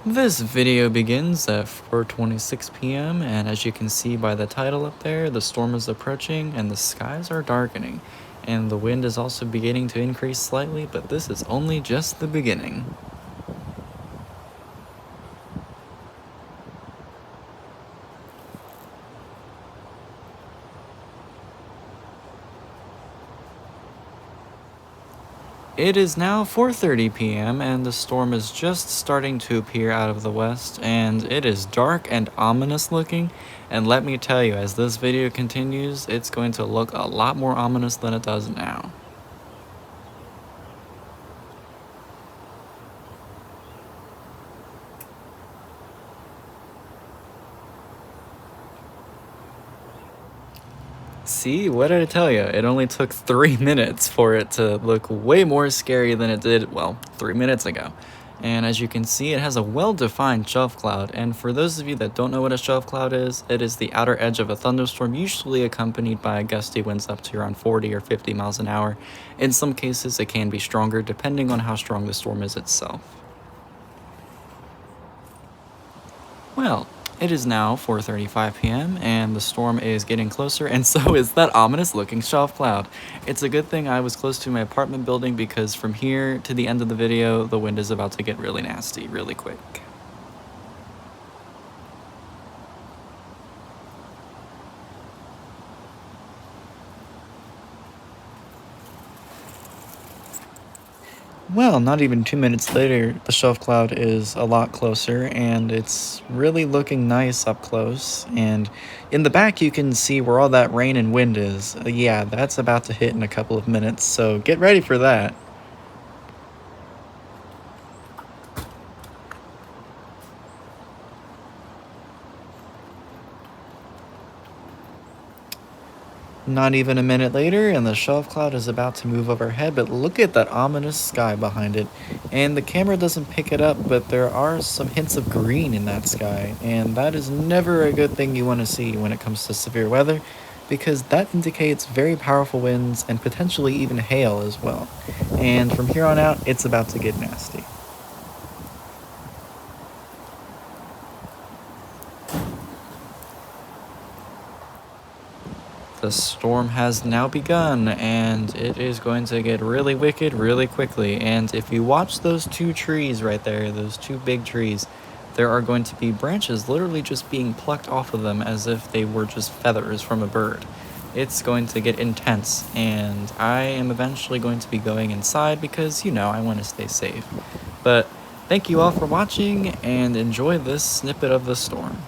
This video begins at 4:26 p.m. and as you can see by the title up there, the storm is approaching and the skies are darkening. And the wind is also beginning to increase slightly, but this is only just the beginning. It is now 4:30 p.m. and the storm is just starting to appear out of the west, and it is dark and ominous looking. And let me tell you, as this video continues, it's going to look a lot more ominous than it does now. See, what did I tell you? It only took 3 minutes for it to look way more scary than it did, well, 3 minutes ago. And as you can see, it has a well-defined shelf cloud, and for those of you that don't know what a shelf cloud is, it is the outer edge of a thunderstorm, usually accompanied by gusty winds up to around 40 or 50 miles an hour. In some cases, it can be stronger, depending on how strong the storm is itself. Well, it is now 4:35 p.m. and the storm is getting closer, and so is that ominous looking shelf cloud. It's a good thing I was close to my apartment building because from here to the end of the video, the wind is about to get really nasty really quick. Well, not even 2 minutes later, the shelf cloud is a lot closer and it's really looking nice up close. And in the back, you can see where all that rain and wind is. Yeah, that's about to hit in a couple of minutes, so get ready for that. Not even a minute later, and the shelf cloud is about to move overhead, but look at that ominous sky behind it. And the camera doesn't pick it up, but there are some hints of green in that sky, and that is never a good thing you want to see when it comes to severe weather, because that indicates very powerful winds and potentially even hail as well. And from here on out, it's about to get nasty. The storm has now begun, and it is going to get really wicked really quickly. And if you watch those two trees right there, those two big trees, there are going to be branches literally just being plucked off of them as if they were just feathers from a bird. It's going to get intense, and I am eventually going to be going inside because, you know, I want to stay safe. But thank you all for watching, and enjoy this snippet of the storm.